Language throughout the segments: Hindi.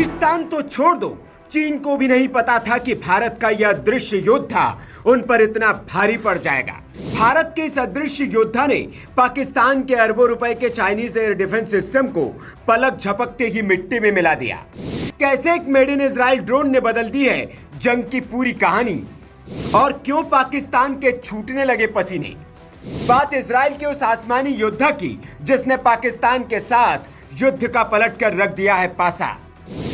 पाकिस्तान तो छोड़ दो, चीन को भी नहीं पता था कि भारत का यह अदृश्य योद्धा उन पर इतना भारी पड़ जाएगा। भारत के इस अदृश्य योद्धा ने पाकिस्तान के अरबों रुपए के चाइनीज एयर डिफेंस सिस्टम को पलक झपकते ही मिट्टी में मिला दिया। कैसे एक मेड इन इजराइल ड्रोन ने बदल दी है जंग की पूरी कहानी, और क्यों पाकिस्तान के छूटने लगे पसीने। बात इजराइल के उस आसमानी योद्धा की जिसने पाकिस्तान के साथ युद्ध का पलट कर रख दिया है पासा।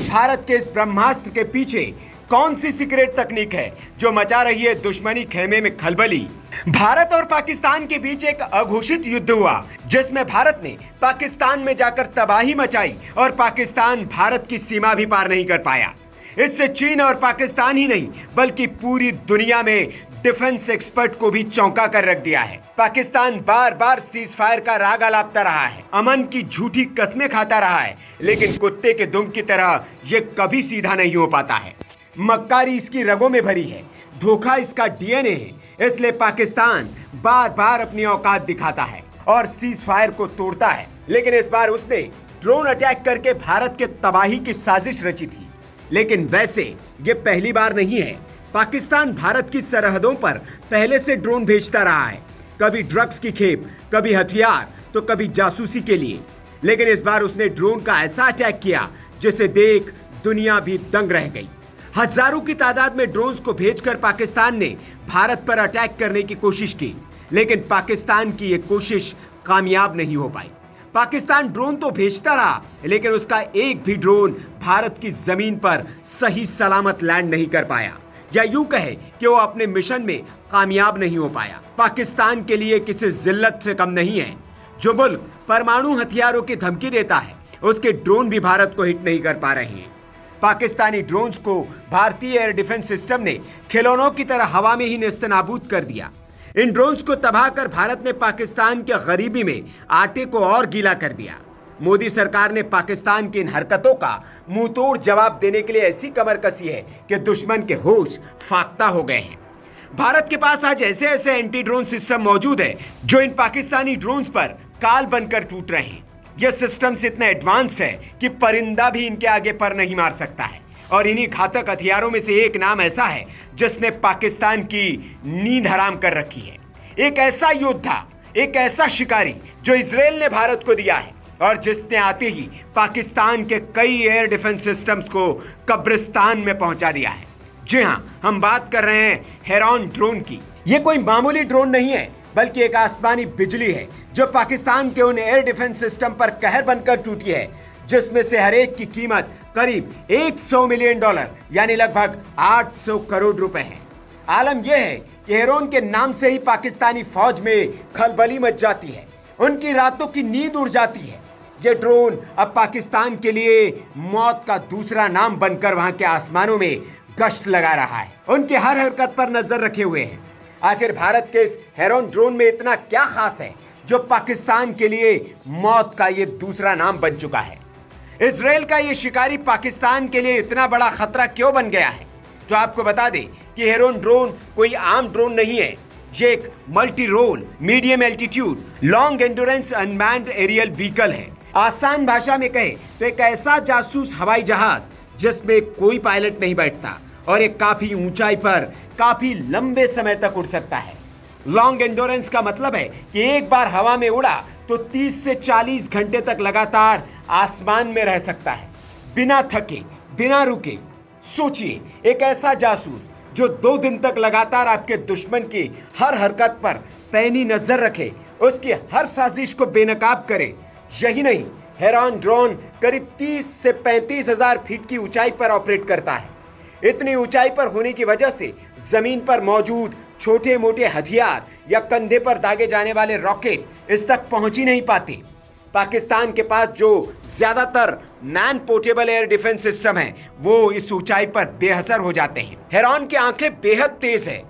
भारत के इस ब्रह्मास्त्र के पीछे कौन सी सीक्रेट तकनीक है जो मचा रही है दुश्मनी खेमे में खलबली। भारत और पाकिस्तान के बीच एक अघोषित युद्ध हुआ जिसमें भारत ने पाकिस्तान में जाकर तबाही मचाई और पाकिस्तान भारत की सीमा भी पार नहीं कर पाया। इससे चीन और पाकिस्तान ही नहीं बल्कि पूरी दुनिया में डिफेंस एक्सपर्ट को भी चौंका कर रख दिया है। पाकिस्तान बार बार सीज फायर का राग आलापता रहा है, अमन की झूठी कस्में खाता रहा है, लेकिन कुत्ते के दुम की तरह ये कभी सीधा नहीं हो पाता है। मक्कारी इसकी रगों में भरी है, धोखा इसका डीएनए है। इसलिए पाकिस्तान बार बार अपनी औकात दिखाता है और सीज फायर को तोड़ता है। लेकिन इस बार उसने ड्रोन अटैक करके भारत के तबाही की साजिश रची थी। लेकिन वैसे ये पहली बार नहीं है। पाकिस्तान भारत की सरहदों पर पहले से ड्रोन भेजता रहा है, कभी ड्रग्स की खेप, कभी हथियार, तो कभी जासूसी के लिए। लेकिन इस बार उसने ड्रोन का ऐसा अटैक किया जिसे देख दुनिया भी दंग रह गई। हजारों की तादाद में ड्रोन्स को भेजकर पाकिस्तान ने भारत पर अटैक करने की कोशिश की, लेकिन पाकिस्तान की यह कोशिश कामयाब नहीं हो पाई। पाकिस्तान ड्रोन तो भेजता रहा, लेकिन उसका एक भी ड्रोन भारत की जमीन पर सही सलामत लैंड नहीं कर पाया, या यूं कहे कि वो अपने मिशन में कामयाब नहीं हो पाया। पाकिस्तान के लिए किसी जिल्लत से कम नहीं है। जो मुल्क परमाणु हथियारों की धमकी देता है, उसके ड्रोन भी भारत को हिट नहीं कर पा रहे हैं। पाकिस्तानी ड्रोन्स को भारतीय एयर डिफेंस सिस्टम ने खिलौनों की तरह हवा में ही नेस्तनाबूद कर दिया। इन ड्रोन्स को तबाह कर भारत ने पाकिस्तान के गरीबी में आटे को और गीला कर दिया। मोदी सरकार ने पाकिस्तान की इन हरकतों का मुंहतोड़ जवाब देने के लिए ऐसी कमर कसी है कि दुश्मन के होश फाख्ता हो गए हैं। भारत के पास आज ऐसे ऐसे एंटी ड्रोन सिस्टम मौजूद है जो इन पाकिस्तानी ड्रोन्स पर काल बनकर टूट रहे हैं। यह सिस्टम्स इतने एडवांस्ड है कि परिंदा भी इनके आगे पर नहीं मार सकता है। और इन्हीं घातक हथियारों में से एक नाम ऐसा है जिसने पाकिस्तान की नींद हराम कर रखी है। एक ऐसा योद्धा, एक ऐसा शिकारी जो इजराइल ने भारत को दिया है और जिसने आते ही पाकिस्तान के कई एयर डिफेंस सिस्टम्स को कब्रिस्तान में पहुंचा दिया है। जी हां, हम बात कर रहे हैं हेरॉन ड्रोन की। यह कोई मामूली ड्रोन नहीं है, बल्कि एक आसमानी बिजली है जो पाकिस्तान के उन एयर डिफेंस सिस्टम पर कहर बनकर टूटी है जिसमें से हर एक की कीमत करीब $100 मिलियन यानी लगभग 800 करोड़ रुपए है। आलम यह है कि हेरॉन के नाम से ही पाकिस्तानी फौज में खलबली मच जाती है, उनकी रातों की नींद उड़ जाती है। ये ड्रोन अब पाकिस्तान के लिए मौत का दूसरा नाम बनकर वहां के आसमानों में गश्त लगा रहा है, उनके हर हरकत पर नजर रखे हुए हैं। आखिर भारत के इस हेरॉन ड्रोन में इतना क्या खास है जो पाकिस्तान के लिए मौत का ये दूसरा नाम बन चुका है। इजराइल का ये शिकारी पाकिस्तान के लिए इतना बड़ा खतरा क्यों बन गया है? तो आपको बता दें कि हेरॉन ड्रोन कोई आम ड्रोन नहीं है। ये एक multi role, medium altitude, long endurance unmanned aerial vehicle है। आसान भाषा में कहें तो एक ऐसा जासूस हवाई जहाज जिसमें कोई पायलट नहीं बैठता और एक काफी ऊंचाई पर काफी लंबे समय तक उड़ सकता है। लॉन्ग एंड्योरेंस का मतलब है कि एक बार हवा में उड़ा तो 30 से 40 घंटे तक लगातार आसमान में रह सकता है, बिना थके, बिना रुके। सोचिए, एक ऐसा जासूस जो 2 दिन तक लगातार आपके दुश्मन की हर हरकत पर पैनी नजर रखे, उसकी हर साजिश को बेनकाब करे। यही नहीं, हेरॉन ड्रोन करीब 30 से 35 हजार फीट की ऊंचाई पर ऑपरेट करता है। इतनी ऊंचाई पर होने की वजह से जमीन पर मौजूद छोटे मोटे हथियार या कंधे पर दागे जाने वाले रॉकेट इस तक पहुंच ही नहीं पाते। पाकिस्तान के पास जो ज्यादातर man portable air defence system है वो इस ऊंचाई पर बेअसर हो जाते हैं। हेरॉन की आंखें बेहद तेज है।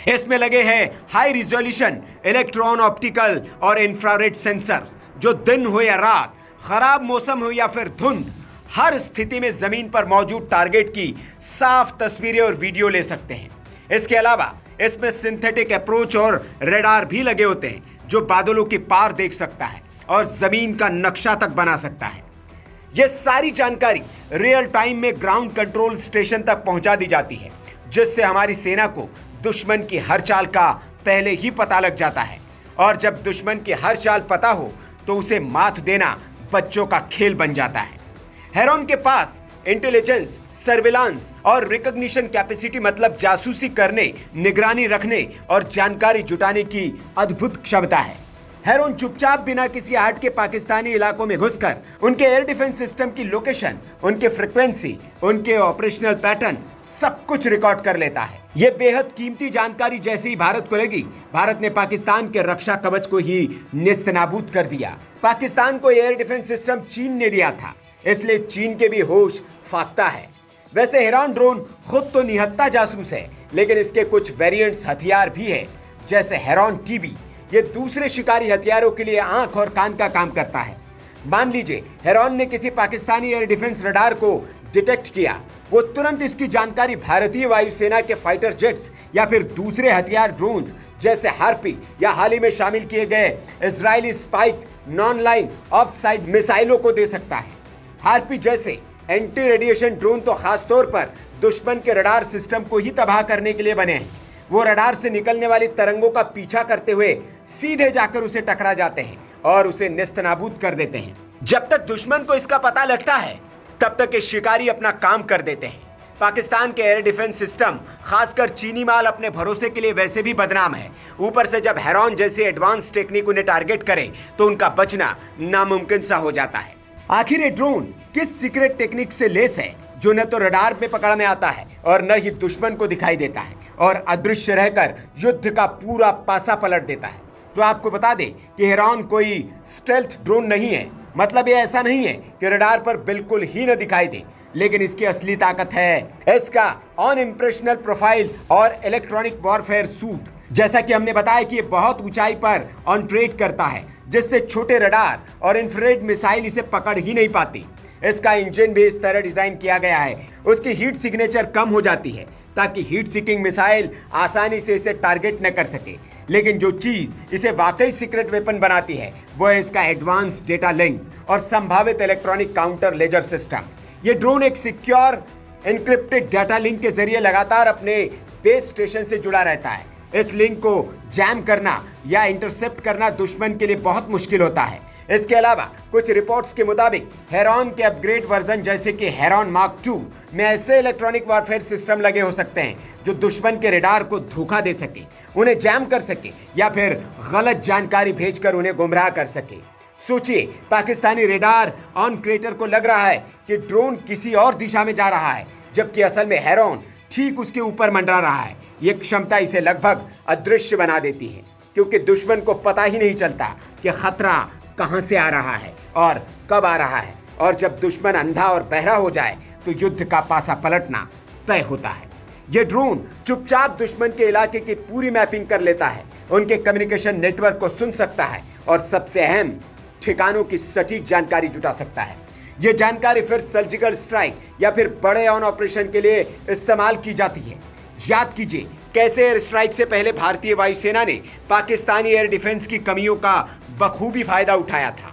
इसमें लगे हैं हाई रिजोल्यूशन इलेक्ट्रॉन ऑप्टिकल और इंफ्रारेड सेंसर जो दिन हो या रात, खराब मौसम हो या फिर धुंध, हर स्थिति में जमीन पर मौजूद टारगेट की साफ तस्वीरें और वीडियो ले सकते हैं। इसके अलावा इसमें सिंथेटिक अप्रोच और रेडार भी लगे होते हैं जो बादलों के पार देख सकता है और जमीन का नक्शा तक बना सकता है। ये सारी जानकारी रियल टाइम में ग्राउंड कंट्रोल स्टेशन तक पहुंचा दी जाती है, जिससे हमारी सेना को दुश्मन की हर चाल का पहले ही पता लग जाता है। और जब दुश्मन की हर चाल पता हो तो उसे मात देना बच्चों का खेल बन जाता है। हेरॉन के पास इंटेलिजेंस, सर्विलांस और रिकॉग्निशन कैपेसिटी मतलब जासूसी करने, निगरानी रखने और जानकारी जुटाने की अद्भुत क्षमता है। हेरॉन चुपचाप बिना किसी आहट के पाकिस्तानी इलाकों में घुसकर उनके एयर डिफेंस सिस्टम की लोकेशन, उनके फ्रीक्वेंसी, उनके ऑपरेशनल पैटर्न सब कुछ रिकॉर्ड कर लेता है। ये बेहद कीमती जानकारी जैसे ही भारत को लगी, भारत ने पाकिस्तान के रक्षा कवच को ही नेस्तनाबूद कर दिया। पाकिस्तान को एयर डिफेंस सिस्टम चीन ने दिया था, इसलिए चीन के भी होश फाख्ता है। वैसे हेरॉन ड्रोन खुद तो निहत्था जासूस है, लेकिन इसके कुछ वेरिएंट्स हथियार भी है, जैसे हेरॉन टीबी। ये दूसरे शिकारी हथियारों के लिए आंख और कान का काम करता है। मान लीजिए हेरॉन ने किसी पाकिस्तानी एयर डिफेंस रडार को डिटेक्ट किया, वो तुरंत इसकी जानकारी भारतीय वायुसेना के फाइटर जेट्स या फिर दूसरे हथियार ड्रोन्स जैसे हार्पी या हाल ही में शामिल किए गए Israeli spike non line of side मिसाइलों को दे सकता है। हार्पी जैसे एंटी रेडिएशन ड्रोन तो खास तौर पर दुश्मन के रडार सिस्टम को ही तबाह करने के लिए बने हैं। वो रडार से निकलने वाली तरंगों का पीछा करते हुए सीधे जाकर उसे टकरा जाते हैं और उसे नेस्तनाबूद कर देते हैं। जब तक दुश्मन को इसका पता लगता है, तब तक ये शिकारी अपना काम कर देते हैं। पाकिस्तान के एयर डिफेंस सिस्टम, खासकर चीनी माल, अपने भरोसे के लिए वैसे भी बदनाम है। ऊपर से जब हेरॉन जैसे एडवांस टेक्निक उन्हें टारगेट करे तो उनका बचना नामुमकिन सा हो जाता है। आखिर ये ड्रोन किस सीक्रेट टेक्निक से लेस है जो न तो रडार में पकड़ में आता है और न ही दुश्मन को दिखाई देता है और अदृश्य रहकर युद्ध का पूरा पासा पलट देता है? तो आपको बता दें कि हेरॉन कोई स्टेल्थ ड्रोन नहीं है। मतलब ये ऐसा नहीं है कि रडार पर बिल्कुल ही न दिखाई दे, लेकिन इसकी असली ताकत है इसका ऑन इम्प्रेशनल प्रोफाइल और इलेक्ट्रॉनिक वॉरफेयर सूट। जैसा कि हमने बताया कि ये बहुत ऊंचाई पर ऑन ट्रेड करता है, जिससे छोटे रडार और इंफ्रारेड मिसाइल इसे पकड़ ही नहीं पाती। इसका इंजन भी इस तरह डिजाइन किया गया है, उसकी हीट सिग्नेचर कम हो जाती है ताकि हीट सीकिंग मिसाइल आसानी से इसे टारगेट न कर सके। लेकिन जो चीज इसे वाकई सीक्रेट वेपन बनाती है वो है इसका एडवांस डेटा लिंक और संभावित इलेक्ट्रॉनिक काउंटर लेजर सिस्टम। ये ड्रोन एक सिक्योर एन्क्रिप्टेड डाटा लिंक के जरिए लगातार अपने बेस स्टेशन से जुड़ा रहता है। इस लिंक को जैम करना या इंटरसेप्ट करना दुश्मन के लिए बहुत मुश्किल होता है। इसके अलावा कुछ रिपोर्ट्स के मुताबिक हेरॉन के अपग्रेड वर्जन जैसे कि हेरॉन मार्क 2 में ऐसे इलेक्ट्रॉनिक वॉरफेयर सिस्टम लगे हो सकते हैं जो दुश्मन के रडार को धोखा दे सके, उन्हें जैम कर सके या फिर गलत जानकारी भेजकर उन्हें गुमराह कर सके। सोचिए, पाकिस्तानी रडार ऑन क्रेटर को लग रहा है कि ड्रोन किसी और दिशा में जा रहा है, जबकि असल में हेरॉन ठीक उसके ऊपर मंडरा रहा है। ये क्षमता इसे लगभग अदृश्य बना देती है, क्योंकि दुश्मन को पता ही नहीं चलता कि खतरा कहां से आ रहा है और कब आ रहा है। और जब दुश्मन अंधा और बहरा हो जाए तो युद्ध का पासा पलटना तय होता है। ये ड्रोन चुपचाप दुश्मन के इलाके की पूरी मैपिंग कर लेता है, उनके कम्युनिकेशन नेटवर्क को सुन सकता है और सबसे अहम ठिकानों की सटीक जानकारी जुटा सकता है। ये जानकारी फिर सर्जिकल स्ट्राइक या फिर बड़े ऑन ऑपरेशन के लिए इस्तेमाल की जाती है। याद कीजिए कैसे एयर स्ट्राइक से पहले भारतीय वायुसेना ने पाकिस्तानी एयर डिफेंस की कमियों का बखूबी फायदा उठाया था।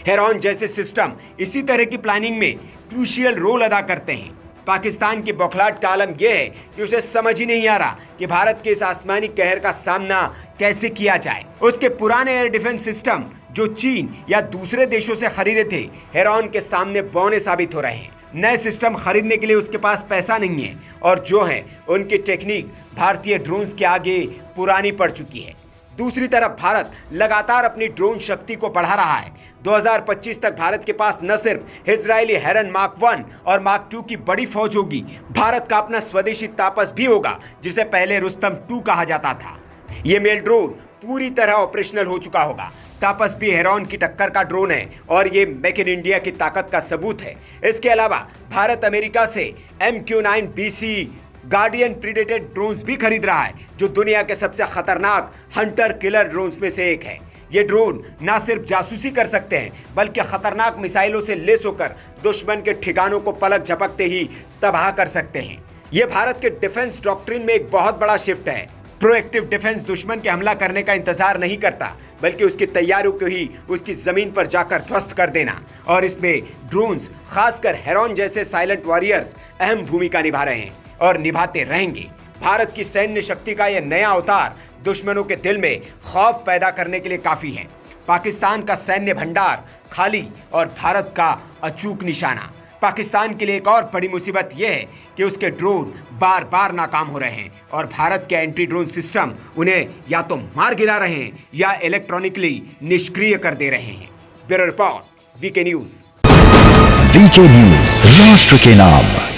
हेरॉन जैसे सिस्टम इसी तरह की प्लानिंग में क्रूशियल रोल अदा करते हैं। पाकिस्तान की बौखलाहट का आलम यह है कि उसे समझ ही नहीं आ रहा कि भारत के इस आसमानी कहर का सामना कैसे किया जाए। उसके पुराने एयर डिफेंस सिस्टम जो चीन या दूसरे देशों से खरीदे थे, हेरॉन के सामने बौने साबित हो रहे हैं। नए सिस्टम खरीदने के लिए उसके पास पैसा नहीं है और जो है उनकी टेक्निक भारतीय ड्रोन्स के आगे पुरानी पड़ चुकी है। दूसरी तरफ भारत लगातार अपनी ड्रोन शक्ति को बढ़ा रहा है। 2025 तक भारत के पास न सिर्फ इजरायली हेरन मार्क 1 और मार्क 2 की बड़ी फौज होगी, भारत का अपना स्वदेशी तापस भी होगा, जिसे पहले रुस्तम 2 कहा जाता था। ये मेल ड्रोन पूरी तरह ऑपरेशनल हो चुका होगा। तापस भी हेरॉन की टक्कर का ड्रोन है और ये मेक इन इंडिया की ताकत का सबूत है। इसके अलावा भारत अमेरिका से MQ-9 BC गार्डियन प्रीडेटेड ड्रोन्स भी खरीद रहा है, जो दुनिया के सबसे खतरनाक हंटर किलर ड्रोन्स में से एक है। ये ड्रोन न सिर्फ जासूसी कर सकते हैं, बल्कि खतरनाक मिसाइलों से लैस होकर दुश्मन के ठिकानों को पलक झपकते ही तबाह कर सकते हैं। ये भारत के डिफेंस डॉक्ट्रिन में एक बहुत बड़ा शिफ्ट है। प्रोएक्टिव डिफेंस दुश्मन के हमला करने का इंतजार नहीं करता, बल्कि उसकी तैयारियों को ही उसकी जमीन पर जाकर ध्वस्त कर देना। और इसमें ड्रोन्स, खासकर हेरॉन जैसे साइलेंट वॉरियर्स अहम भूमिका निभा रहे हैं और निभाते रहेंगे। भारत की सैन्य शक्ति का यह नया अवतार दुश्मनों के दिल में खौफ पैदा करने के लिए काफी है। पाकिस्तान का सैन्य भंडार खाली और भारत का अचूक निशाना। पाकिस्तान के लिए एक और बड़ी मुसीबत यह है कि उसके ड्रोन बार बार नाकाम हो रहे हैं और भारत के एंटी ड्रोन सिस्टम उन्हें या तो मार गिरा रहे हैं या इलेक्ट्रॉनिकली निष्क्रिय कर दे रहे हैं। Bureau report, VK news. VK news, राष्ट्र के नाम।